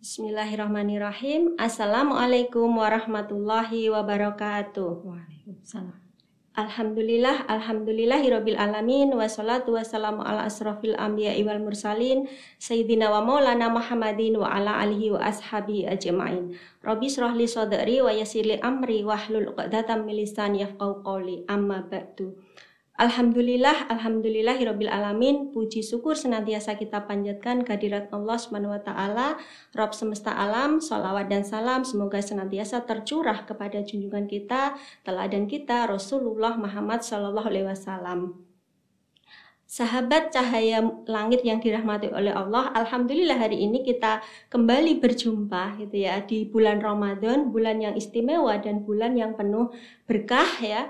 Bismillahirrahmanirrahim. Assalamualaikum warahmatullahi wabarakatuh. Waalaikumsalam. Alhamdulillahirabbil alamin wassalatu wassalamu ala asrofil anbiya'i wal mursalin sayyidina wa maulana Muhammadin wa ala alihi wa ashabihi ajmain. Rabbi shrah li sadri wa yassir li amri wahlul 'uqdatam min lisani yafqahu qawli. Amma ba'du. Alhamdulillahirabbil alamin. Puji syukur senantiasa kita panjatkan kehadirat Allah Subhanahu wa taala, Rabb semesta alam. Shalawat dan salam semoga senantiasa tercurah kepada junjungan kita, teladan kita, Rasulullah Muhammad sallallahu alaihi wasallam. Sahabat cahaya langit yang dirahmati oleh Allah, alhamdulillah hari ini kita kembali berjumpa gitu ya di bulan Ramadan, bulan yang istimewa dan bulan yang penuh berkah ya.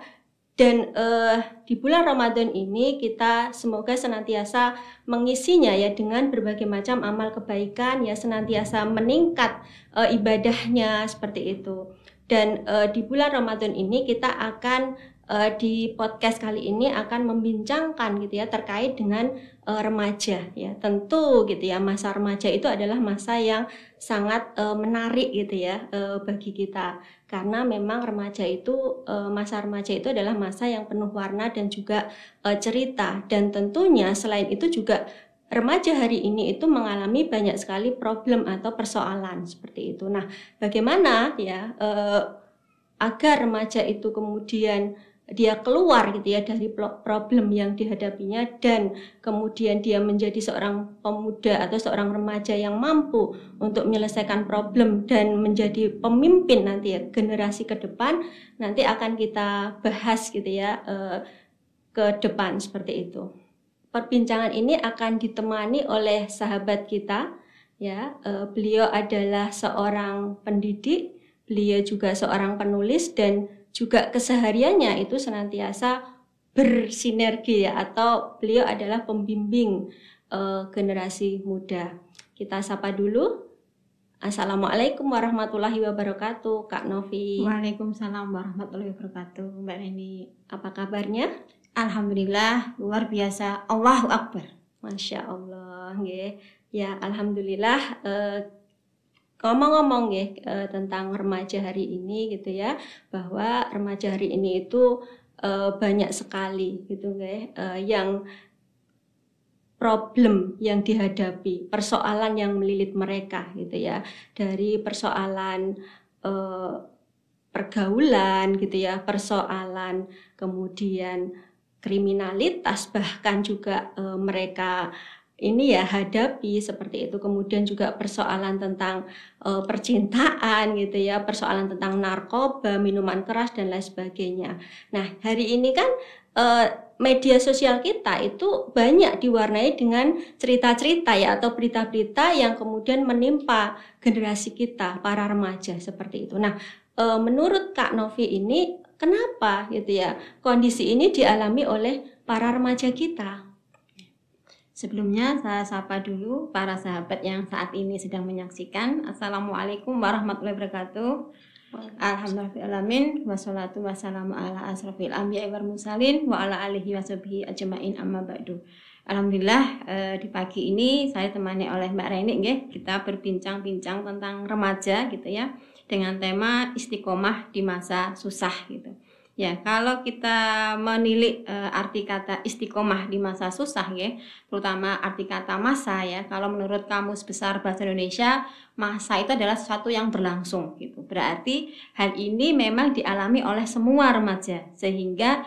Dan di bulan Ramadan ini kita semoga senantiasa mengisinya ya dengan berbagai macam amal kebaikan ya, senantiasa meningkat ibadahnya seperti itu. Dan di bulan Ramadan ini kita akan di podcast kali ini akan membincangkan gitu ya terkait dengan remaja ya. Tentu gitu ya, masa remaja itu adalah masa yang sangat menarik gitu ya bagi kita, karena memang masa remaja itu adalah masa yang penuh warna dan juga cerita. Dan tentunya selain itu juga remaja hari ini itu mengalami banyak sekali problem atau persoalan seperti itu. Nah, bagaimana ya agar remaja itu kemudian dia keluar gitu ya dari problem yang dihadapinya dan kemudian dia menjadi seorang pemuda atau seorang remaja yang mampu untuk menyelesaikan problem dan menjadi pemimpin nanti ya generasi ke depan, nanti akan kita bahas gitu ya ke depan seperti itu. Perbincangan ini akan ditemani oleh sahabat kita ya, beliau adalah seorang pendidik, beliau juga seorang penulis dan juga kesehariannya itu senantiasa bersinergi ya, atau beliau adalah pembimbing generasi muda. Kita sapa dulu. Assalamualaikum warahmatullahi wabarakatuh, Kak Novi. Waalaikumsalam warahmatullahi wabarakatuh, Mbak Reni. Apa kabarnya? Alhamdulillah, luar biasa. Allahu Akbar. Masya Allah. Ya, alhamdulillah. Ngomong-ngomong ya tentang remaja hari ini gitu ya, bahwa remaja hari ini itu banyak sekali gitu yang problem yang dihadapi, persoalan yang melilit mereka gitu ya, dari persoalan pergaulan gitu ya, persoalan kemudian kriminalitas, bahkan juga mereka ini ya hadapi seperti itu, kemudian juga persoalan tentang percintaan gitu ya, persoalan tentang narkoba, minuman keras dan lain sebagainya. Nah, hari ini kan media sosial kita itu banyak diwarnai dengan cerita-cerita ya, atau berita-berita yang kemudian menimpa generasi kita, para remaja seperti itu. Nah, menurut Kak Novi ini kenapa gitu ya kondisi ini dialami oleh para remaja kita? Sebelumnya saya sapa dulu para sahabat yang saat ini sedang menyaksikan. Assalamualaikum warahmatullahi wabarakatuh. Alhamdulillahirrahmanirrahim. Wassalatu wassalamu ala asrofil anbiya'i wal mursalin wa ala alihi washabihi ajmain amma ba'du. Alhamdulillah di pagi ini saya temani oleh Mbak Reni nggih, kita berbincang-bincang tentang remaja gitu ya, dengan tema istiqomah di masa susah gitu. Ya, kalau kita menilik arti kata istiqomah di masa susah ya, terutama arti kata masa ya, kalau menurut Kamus Besar Bahasa Indonesia, masa itu adalah sesuatu yang berlangsung gitu. Berarti hal ini memang dialami oleh semua remaja, sehingga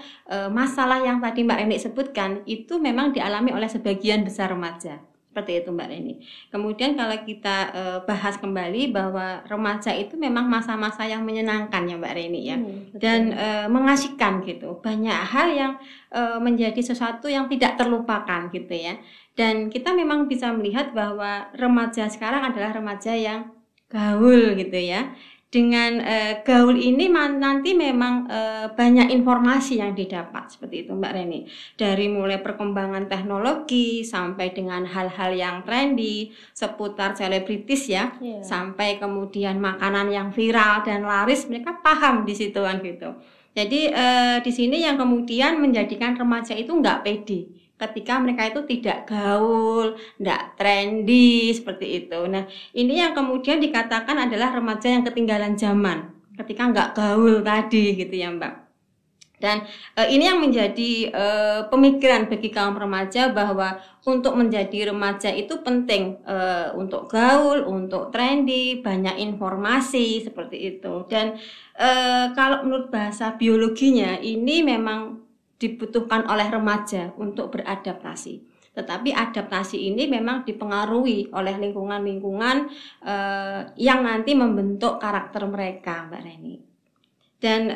masalah yang tadi Mbak Reni sebutkan itu memang dialami oleh sebagian besar remaja. Seperti itu Mbak Reni. Kemudian kalau kita bahas kembali bahwa remaja itu memang masa-masa yang menyenangkan ya Mbak Reni ya, dan mengasihkan gitu. Banyak hal yang menjadi sesuatu yang tidak terlupakan gitu ya. Dan kita memang bisa melihat bahwa remaja sekarang adalah remaja yang gaul gitu ya. Dengan gaul ini nanti memang banyak informasi yang didapat seperti itu Mbak Reni. Dari mulai perkembangan teknologi sampai dengan hal-hal yang trendy seputar selebritis ya, sampai kemudian makanan yang viral dan laris, mereka paham di situ kan gitu. Jadi di sini yang kemudian menjadikan remaja itu nggak pede ketika mereka itu tidak gaul, tidak trendy seperti itu. Nah, ini yang kemudian dikatakan adalah remaja yang ketinggalan zaman, ketika nggak gaul tadi gitu ya Mbak. Dan ini yang menjadi pemikiran bagi kaum remaja bahwa untuk menjadi remaja itu penting untuk gaul, untuk trendy, banyak informasi seperti itu. Dan kalau menurut bahasa biologinya ini memang dibutuhkan oleh remaja untuk beradaptasi. Tetapi adaptasi ini memang dipengaruhi oleh lingkungan-lingkungan yang nanti membentuk karakter mereka, Mbak Reni. Dan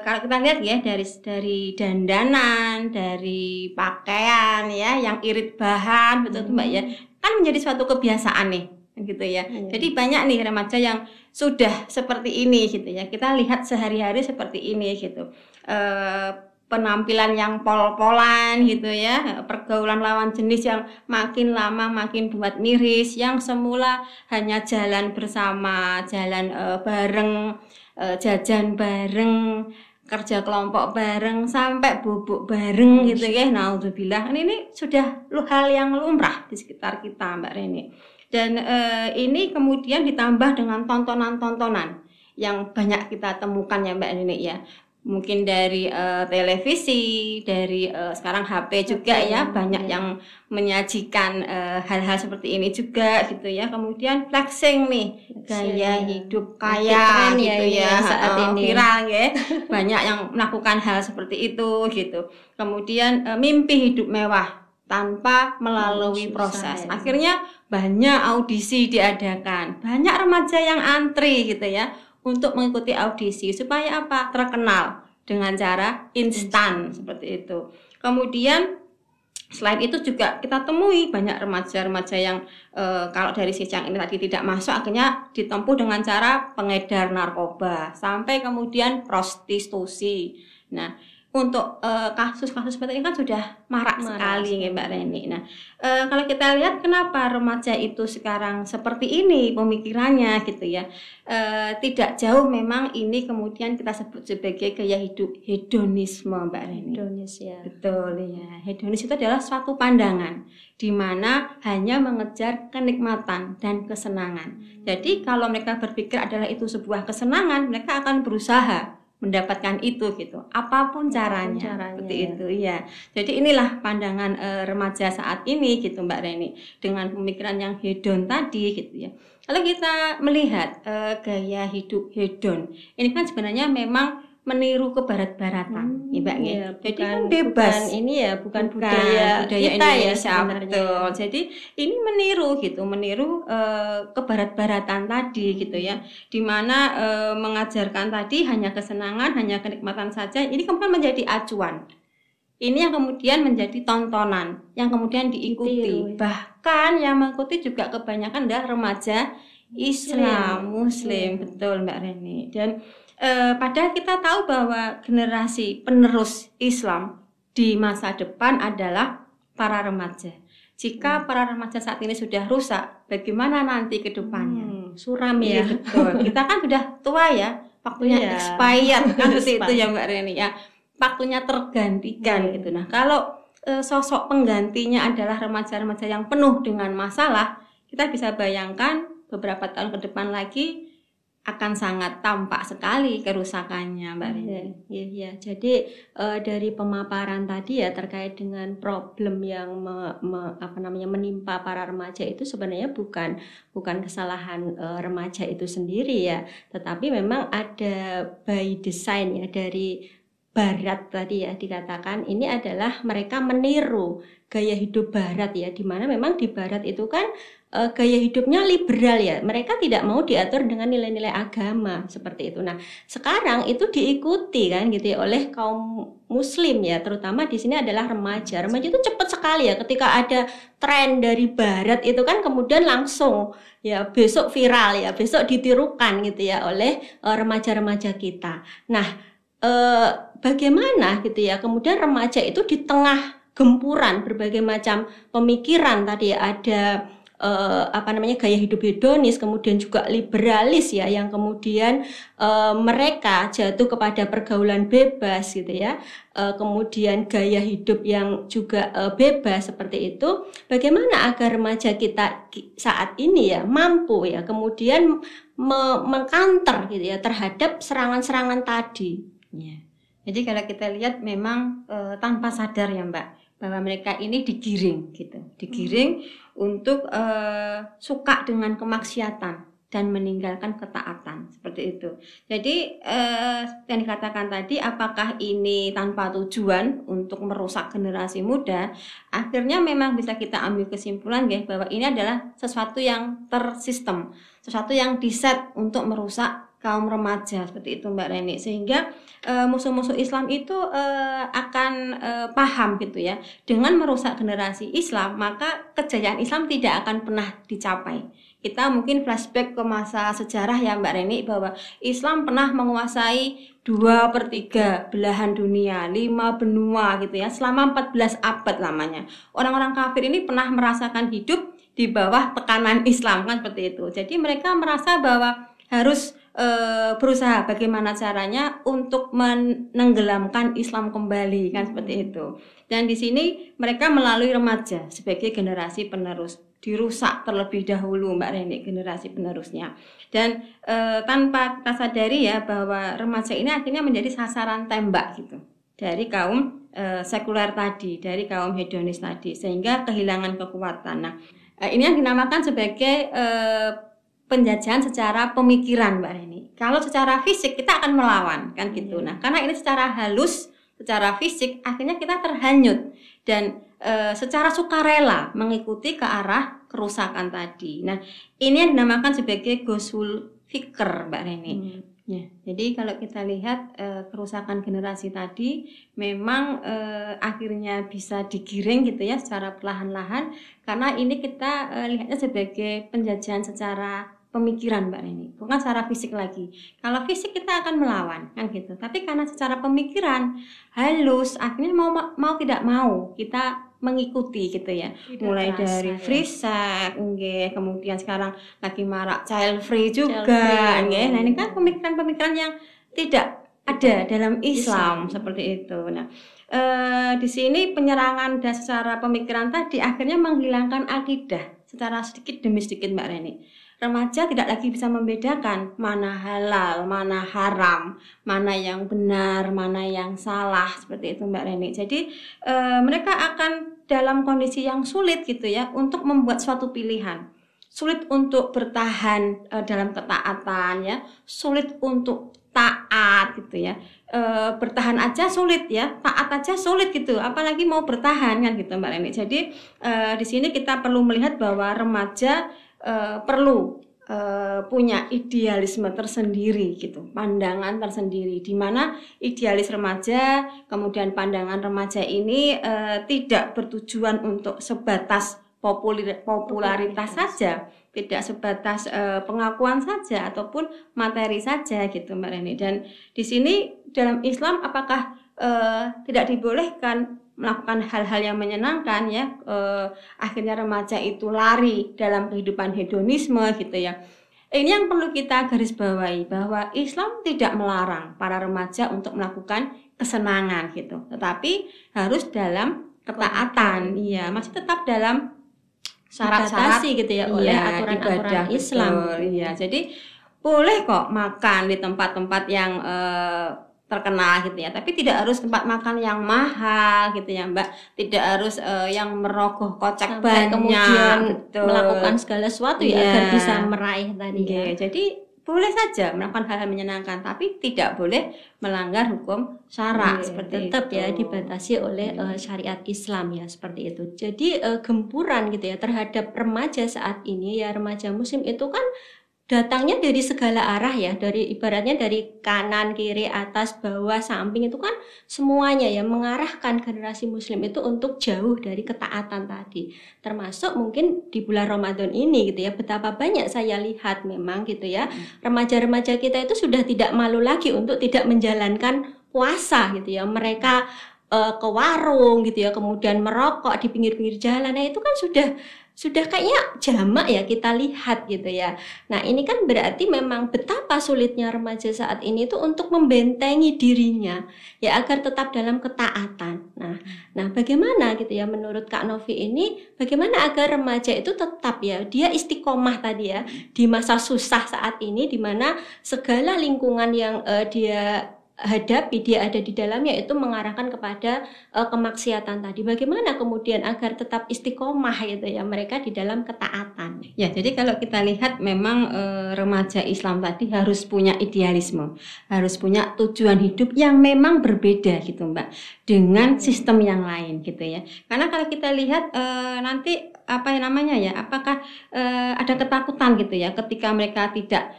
kalau kita lihat ya dari dandanan, dari pakaian ya, yang irit bahan, betul Mbak ya, kan menjadi suatu kebiasaan nih, gitu ya. Jadi banyak nih remaja yang sudah seperti ini, gitu ya. Kita lihat sehari-hari seperti ini, gitu. Penampilan yang pol-polan gitu ya, pergaulan lawan jenis yang makin lama makin buat miris, yang semula hanya jalan bersama, jalan bareng, jajan bareng, kerja kelompok bareng, sampai bubuk bareng gitu ya. Naudzubillah, ini sudah hal yang lumrah di sekitar kita Mbak Reni. Dan ini kemudian ditambah dengan tontonan-tontonan yang banyak kita temukan ya Mbak Reni ya. Mungkin dari televisi, dari sekarang HP juga ya, banyak yang menyajikan hal-hal seperti ini juga gitu ya. Kemudian flexing nih, gaya hidup kaya gitu ya, saat ini viral ya. Banyak yang melakukan hal seperti itu gitu. Kemudian mimpi hidup mewah tanpa melalui proses. Akhirnya banyak audisi diadakan, banyak remaja yang antri gitu ya untuk mengikuti audisi supaya apa? Terkenal dengan cara instan seperti itu. Kemudian selain itu juga kita temui banyak remaja-remaja yang kalau dari sisi yang ini tadi tidak masuk, akhirnya ditempuh dengan cara pengedar narkoba sampai kemudian prostitusi. Nah, untuk kasus-kasus seperti ini kan sudah marak sekali ya Mbak Reni. Nah, kalau kita lihat kenapa remaja itu sekarang seperti ini pemikirannya gitu ya, tidak jauh memang ini kemudian kita sebut sebagai gaya hidup hedonisme Mbak Reni. Hedonis ya. Betul ya. Hedonis itu adalah suatu pandangan di mana hanya mengejar kenikmatan dan kesenangan. Jadi kalau mereka berpikir adalah itu sebuah kesenangan, mereka akan berusaha mendapatkan itu gitu, apapun caranya seperti itu ya. Jadi inilah pandangan remaja saat ini gitu Mbak Reni, dengan pemikiran yang hedon tadi gitu ya. Kalau kita melihat gaya hidup hedon ini kan sebenarnya memang meniru ke barat-baratan ya Mbak ya. Jadi kan bebas, ini ya bukan budaya kita Indonesia, ya sebenarnya. betul. Jadi ini meniru gitu, meniru ke barat-baratan tadi gitu ya, dimana mengajarkan tadi hanya kesenangan, hanya kenikmatan saja. Ini kemudian menjadi acuan. Ini yang kemudian menjadi tontonan, yang kemudian diikuti. Bahkan yang mengikuti juga kebanyakan adalah remaja Muslim, betul Mbak Reni. Dan padahal kita tahu bahwa generasi penerus Islam di masa depan adalah para remaja. Jika para remaja saat ini sudah rusak, bagaimana nanti ke depannya? Suram ya. Betul. Kita kan sudah tua ya, waktunya expired kan seperti itu ya Mbak Reni ya. Waktunya tergantikan gitu. Nah, kalau sosok penggantinya adalah remaja-remaja yang penuh dengan masalah, kita bisa bayangkan beberapa tahun ke depan lagi akan sangat tampak sekali kerusakannya Mbak Reni. Ya. Jadi dari pemaparan tadi ya terkait dengan problem yang menimpa para remaja itu sebenarnya bukan kesalahan remaja itu sendiri ya, tetapi memang ada by design ya dari Barat tadi ya, dikatakan ini adalah mereka meniru gaya hidup Barat ya, dimana memang di Barat itu kan gaya hidupnya liberal ya, mereka tidak mau diatur dengan nilai-nilai agama seperti itu. Nah sekarang itu diikuti kan gitu ya oleh kaum Muslim ya, terutama di sini adalah remaja. Remaja itu cepat sekali ya, ketika ada tren dari Barat itu kan kemudian langsung ya besok viral ya, besok ditirukan gitu ya oleh remaja-remaja kita. Nah bagaimana gitu ya kemudian remaja itu di tengah gempuran berbagai macam pemikiran tadi ada gaya hidup hedonis, kemudian juga liberalis ya, yang kemudian mereka jatuh kepada pergaulan bebas gitu ya, kemudian gaya hidup yang juga bebas seperti itu. Bagaimana agar remaja kita saat ini ya mampu ya kemudian mengcounter gitu ya terhadap serangan-serangan tadi. Ya. Jadi kalau kita lihat memang tanpa sadar ya Mbak, bahwa mereka ini digiring gitu, digiring untuk suka dengan kemaksiatan dan meninggalkan ketaatan seperti itu. Jadi yang dikatakan tadi, apakah ini tanpa tujuan untuk merusak generasi muda? Akhirnya memang bisa kita ambil kesimpulan ya, bahwa ini adalah sesuatu yang tersistem, sesuatu yang diset untuk merusak kaum remaja seperti itu Mbak Reni, sehingga musuh-musuh Islam itu akan paham gitu ya, dengan merusak generasi Islam maka kejayaan Islam tidak akan pernah dicapai. Kita mungkin flashback ke masa sejarah ya Mbak Reni, bahwa Islam pernah menguasai 2/3 belahan dunia, 5 benua gitu ya, selama 14 abad lamanya. Orang-orang kafir ini pernah merasakan hidup di bawah tekanan Islam kan seperti itu. Jadi mereka merasa bahwa harus berusaha bagaimana caranya untuk menenggelamkan Islam kembali kan seperti itu. Dan di sini mereka melalui remaja sebagai generasi penerus, dirusak terlebih dahulu Mbak Reni generasi penerusnya. Dan tanpa kita sadari ya, bahwa remaja ini akhirnya menjadi sasaran tembak gitu dari kaum sekuler tadi, dari kaum hedonis tadi, sehingga kehilangan kekuatan. Nah, ini yang dinamakan sebagai penjajahan secara pemikiran Mbak Reni. Kalau secara fisik kita akan melawan kan gitu. Nah, karena ini secara halus, secara fisik akhirnya kita terhanyut dan secara sukarela mengikuti ke arah kerusakan tadi. Nah, ini yang dinamakan sebagai ghusul fikr Mbak Reni. Ya, jadi kalau kita lihat kerusakan generasi tadi memang akhirnya bisa digiring gitu ya secara perlahan-lahan, karena ini kita lihatnya sebagai penjajahan secara pemikiran Mbak Reni, bukan secara fisik lagi. Kalau fisik kita akan melawan kan gitu, tapi karena secara pemikiran halus akhirnya mau tidak mau kita mengikuti gitu ya. Tidak mulai terasa, dari free sex, kemudian sekarang lagi marak child free juga, nah ini kan pemikiran-pemikiran yang tidak ada dalam Islam. Seperti itu. Nah, di sini penyerangan dan secara pemikiran tadi akhirnya menghilangkan akidah secara sedikit demi sedikit Mbak Reni. Remaja tidak lagi bisa membedakan mana halal, mana haram, mana yang benar, mana yang salah, seperti itu Mbak Reni. Jadi mereka akan dalam kondisi yang sulit gitu ya untuk membuat suatu pilihan. Sulit untuk bertahan dalam ketaatan ya, sulit untuk taat gitu ya. Bertahan aja sulit ya, taat aja sulit gitu, apalagi mau bertahan kan gitu Mbak Reni. Jadi di sini kita perlu melihat bahwa remaja perlu punya idealisme tersendiri gitu, pandangan tersendiri, di mana idealis remaja, kemudian pandangan remaja ini tidak bertujuan untuk sebatas popularitas saja, tidak sebatas pengakuan saja ataupun materi saja gitu Mbak Reni. Dan di sini dalam Islam apakah tidak dibolehkan melakukan hal-hal yang menyenangkan ya, akhirnya remaja itu lari dalam kehidupan hedonisme gitu ya. Ini yang perlu kita garis bawahi, bahwa Islam tidak melarang para remaja untuk melakukan kesenangan gitu, tetapi harus dalam ketaatan. Iya, masih tetap dalam syarat-syarat gitu ya, oleh aturan-aturan Islam. Iya, jadi boleh kok makan di tempat-tempat yang terkenal gitu ya, tapi tidak harus tempat makan yang mahal gitu ya Mbak, tidak harus yang merogoh kocek banyak kemudian betul, melakukan segala sesuatu ya agar bisa meraih tadi ya. Jadi boleh saja melakukan hal-hal menyenangkan, tapi tidak boleh melanggar hukum syara seperti tetap itu. Ya dibatasi oleh syariat Islam ya seperti itu. Jadi gempuran gitu ya terhadap remaja saat ini ya, remaja muslim itu kan datangnya dari segala arah ya, dari ibaratnya dari kanan, kiri, atas, bawah, samping, itu kan semuanya ya mengarahkan generasi muslim itu untuk jauh dari ketaatan tadi. Termasuk mungkin di bulan Ramadan ini gitu ya, betapa banyak saya lihat memang gitu ya, remaja-remaja kita itu sudah tidak malu lagi untuk tidak menjalankan puasa gitu ya. Mereka ke warung gitu ya, kemudian merokok di pinggir-pinggir jalan. Nah, itu kan sudah sudah kayaknya jamak ya kita lihat gitu ya. Nah ini kan berarti memang betapa sulitnya remaja saat ini tuh untuk membentengi dirinya ya agar tetap dalam ketaatan. Nah bagaimana gitu ya menurut Kak Novi ini, bagaimana agar remaja itu tetap ya dia istiqomah tadi ya di masa susah saat ini, di mana segala lingkungan yang dia hadapi, dia ada di dalamnya itu mengarahkan kepada kemaksiatan tadi. Bagaimana kemudian agar tetap istiqomah gitu ya mereka di dalam ketaatan? Ya, jadi kalau kita lihat memang remaja Islam tadi harus punya idealisme, harus punya tujuan hidup yang memang berbeda gitu Mbak dengan sistem yang lain gitu ya. Karena kalau kita lihat nanti apa yang namanya ya, apakah ada ketakutan gitu ya ketika mereka tidak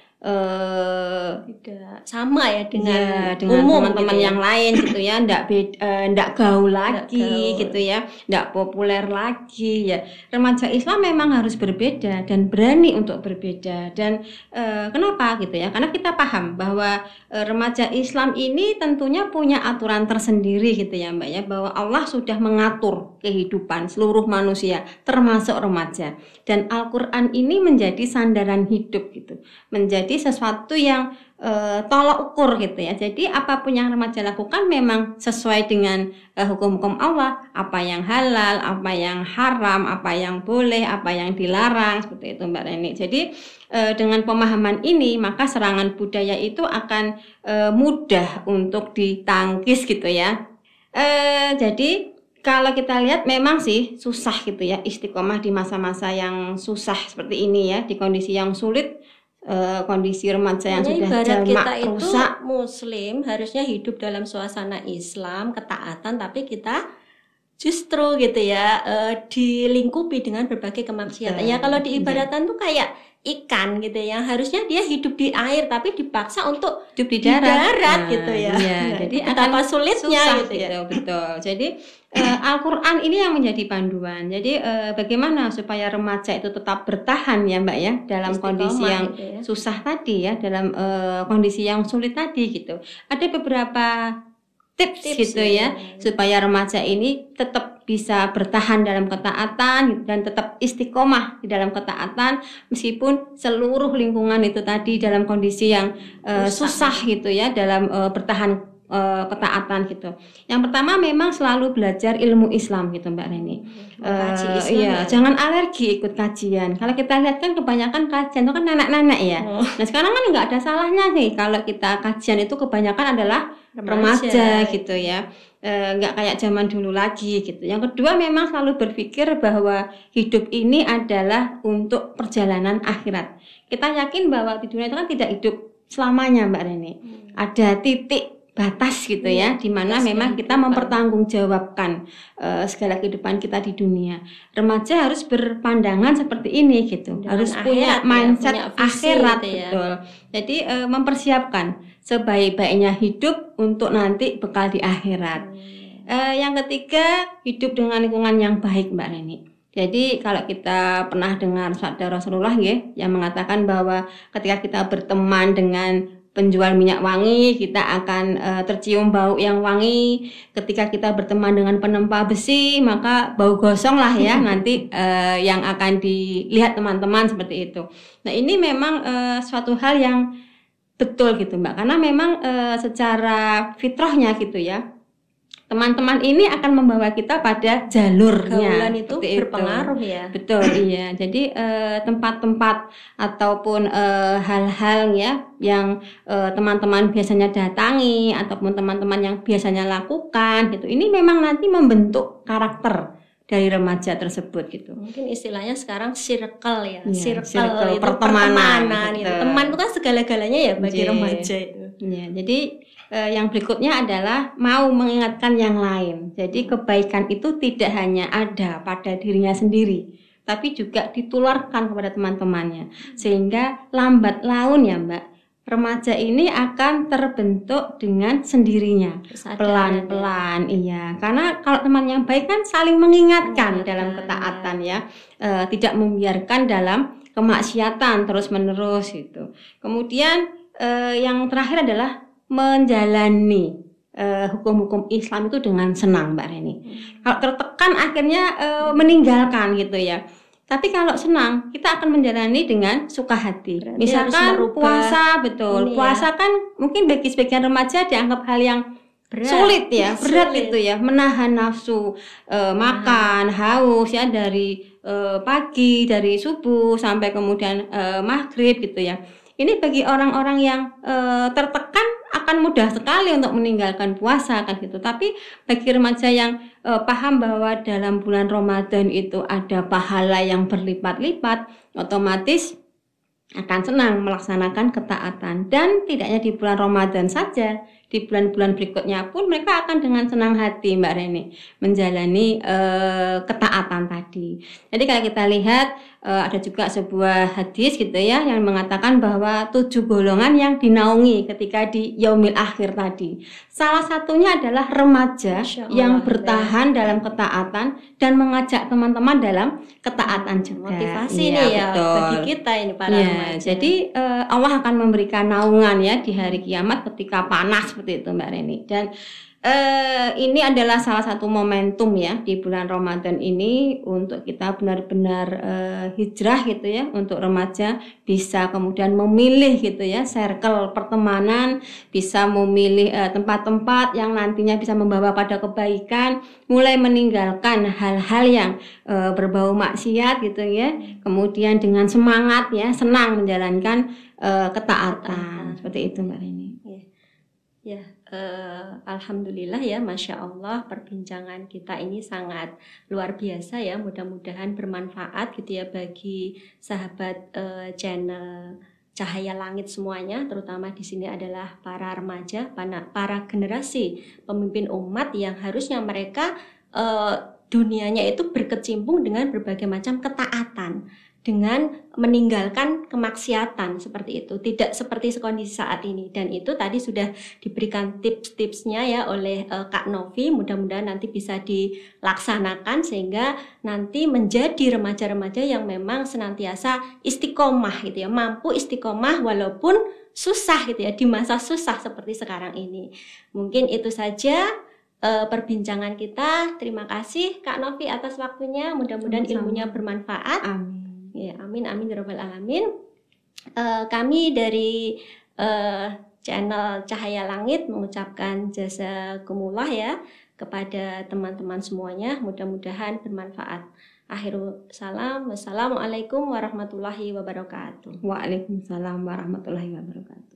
sama ya dengan teman-teman gitu yang lain gitu ya, ndak gaul lagi gitu ya, ndak populer lagi ya. Remaja Islam memang harus berbeda dan berani untuk berbeda. Dan kenapa gitu ya, karena kita paham bahwa remaja Islam ini tentunya punya aturan tersendiri gitu ya Mbak ya, bahwa Allah sudah mengatur kehidupan seluruh manusia termasuk remaja, dan Al-Quran ini menjadi sandaran hidup gitu, menjadi sesuatu yang tolak ukur gitu ya. Jadi apapun yang remaja lakukan memang sesuai dengan hukum-hukum Allah, apa yang halal, apa yang haram, apa yang boleh, apa yang dilarang, seperti itu Mbak Reni. Jadi dengan pemahaman ini maka serangan budaya itu akan mudah untuk ditangkis gitu ya. Jadi kalau kita lihat memang sih susah gitu ya istiqomah di masa-masa yang susah seperti ini ya, di kondisi yang sulit. Kondisi remaja yang sudah jamak kita itu rusak. Muslim harusnya hidup dalam suasana Islam, ketaatan, tapi kita justru gitu ya dilingkupi dengan berbagai kemaksiatan. Ya kalau diibaratkan tuh kayak ikan gitu ya, harusnya dia hidup di air tapi dipaksa untuk hidup di darat gitu ya. Jadi betapa sulitnya gitu ya. Betul. Jadi Al-Quran ini yang menjadi panduan. Jadi bagaimana supaya remaja itu tetap bertahan ya Mbak ya dalam kondisi yang gitu ya, susah tadi ya, dalam kondisi yang sulit tadi gitu. Ada beberapa tips gitu ya supaya remaja ini tetap bisa bertahan dalam ketaatan dan tetap istiqomah di dalam ketaatan meskipun seluruh lingkungan itu tadi dalam kondisi yang susah gitu ya, dalam bertahan ketaatan gitu. Yang pertama memang selalu belajar ilmu Islam gitu Mbak Reni. Jangan alergi ikut kajian. Kalau kita lihat kan kebanyakan kajian itu kan nenek-nenek ya. Nah sekarang kan nggak ada salahnya nih kalau kita kajian itu kebanyakan adalah remaja gitu ya. Nggak kayak zaman dulu lagi gitu. Yang kedua memang selalu berpikir bahwa hidup ini adalah untuk perjalanan akhirat. Kita yakin bahwa di dunia itu kan tidak hidup selamanya Mbak Reni. Ada titik batas gitu ya, di mana memang kita mempertanggungjawabkan segala kehidupan kita di dunia. Remaja harus berpandangan seperti ini gitu, harus punya mindset akhirat gitu ya. Betul. Jadi mempersiapkan sebaik-baiknya hidup untuk nanti bekal di akhirat. Yang ketiga, hidup dengan lingkungan yang baik Mbak Reni. Jadi kalau kita pernah dengar sabda Rasulullah ya, yang mengatakan bahwa ketika kita berteman dengan penjual minyak wangi, kita akan tercium bau yang wangi. Ketika kita berteman dengan penempa besi, maka bau gosong lah ya nanti yang akan dilihat teman-teman seperti itu. Nah ini memang suatu hal yang betul gitu Mbak, karena memang secara fitrahnya gitu ya, teman-teman ini akan membawa kita pada jalurnya. Gaulan itu berpengaruh ya. Betul iya. Jadi tempat-tempat ataupun hal-hal ya yang teman-teman biasanya datangi ataupun teman-teman yang biasanya lakukan gitu, ini memang nanti membentuk karakter dari remaja tersebut gitu. Mungkin istilahnya sekarang circle ya, circle itu pertemanan gitu. Teman itu kan segala-galanya ya bagi remaja itu. Ya, jadi yang berikutnya adalah mau mengingatkan yang lain. Jadi kebaikan itu tidak hanya ada pada dirinya sendiri, tapi juga ditularkan kepada teman-temannya. Sehingga lambat laun ya Mbak, remaja ini akan terbentuk dengan sendirinya, pelan-pelan iya. Karena kalau teman yang baik kan saling mengingatkan dalam ketaatan ya, tidak membiarkan dalam kemaksiatan terus-menerus itu. Kemudian yang terakhir adalah menjalani hukum-hukum Islam itu dengan senang Mbak Reni. Kalau tertekan akhirnya meninggalkan gitu ya. Tapi kalau senang, kita akan menjalani dengan suka hati. Berarti Misalkan harus merubah puasa, betul. ini ya. Puasa kan mungkin bagi sebagian remaja dianggap hal yang Berat. sulit ya, berat Sulit. gitu ya, menahan nafsu makan, haus ya dari pagi, dari subuh sampai kemudian maghrib gitu ya. Ini bagi orang-orang yang tertekan akan mudah sekali untuk meninggalkan puasa kan gitu. Tapi bagi remaja yang paham bahwa dalam bulan Ramadan itu ada pahala yang berlipat-lipat, otomatis akan senang melaksanakan ketaatan. Dan tidak hanya di bulan Ramadan saja, di bulan-bulan berikutnya pun mereka akan dengan senang hati Mbak Reni menjalani ketaatan tadi. Jadi kalau kita lihat ada juga sebuah hadis gitu ya yang mengatakan bahwa 7 golongan yang dinaungi ketika di yaumil akhir tadi. Salah satunya adalah remaja yang bertahan dalam ketaatan dan mengajak teman-teman dalam ketaatan juga. Motivasi nih ya betul. bagi kita ini para remaja. Jadi Allah akan memberikan naungan ya di hari kiamat ketika panas seperti itu Mbak Reni. Dan ini adalah salah satu momentum ya di bulan Ramadan ini untuk kita benar-benar hijrah gitu ya, untuk remaja bisa kemudian memilih gitu ya circle pertemanan, bisa memilih tempat-tempat yang nantinya bisa membawa pada kebaikan, mulai meninggalkan hal-hal yang berbau maksiat gitu ya, kemudian dengan semangat ya, senang menjalankan ketaatan. Seperti itu Mbak Reni. Ya, alhamdulillah ya, masya Allah perbincangan kita ini sangat luar biasa ya. Mudah-mudahan bermanfaat gitu ya bagi sahabat channel Cahaya Langit semuanya, terutama di sini adalah para remaja, para generasi pemimpin umat yang harusnya mereka dunianya itu berkecimpung dengan berbagai macam ketaatan, dengan meninggalkan kemaksiatan seperti itu, tidak seperti kondisi saat ini. Dan itu tadi sudah diberikan tips-tipsnya ya oleh Kak Novi, mudah-mudahan nanti bisa dilaksanakan sehingga nanti menjadi remaja-remaja yang memang senantiasa istiqomah gitu ya, mampu istiqomah walaupun susah gitu ya, di masa susah seperti sekarang ini. Mungkin itu saja perbincangan kita. Terima kasih Kak Novi atas waktunya, mudah-mudahan ilmunya bermanfaat. Amin. Ya, amin amin ya rabbal alamin. Kami dari channel Cahaya Langit mengucapkan jazakumullah ya kepada teman-teman semuanya, mudah-mudahan bermanfaat. Akhirul salam, wassalamualaikum warahmatullahi wabarakatuh. Waalaikumsalam warahmatullahi wabarakatuh.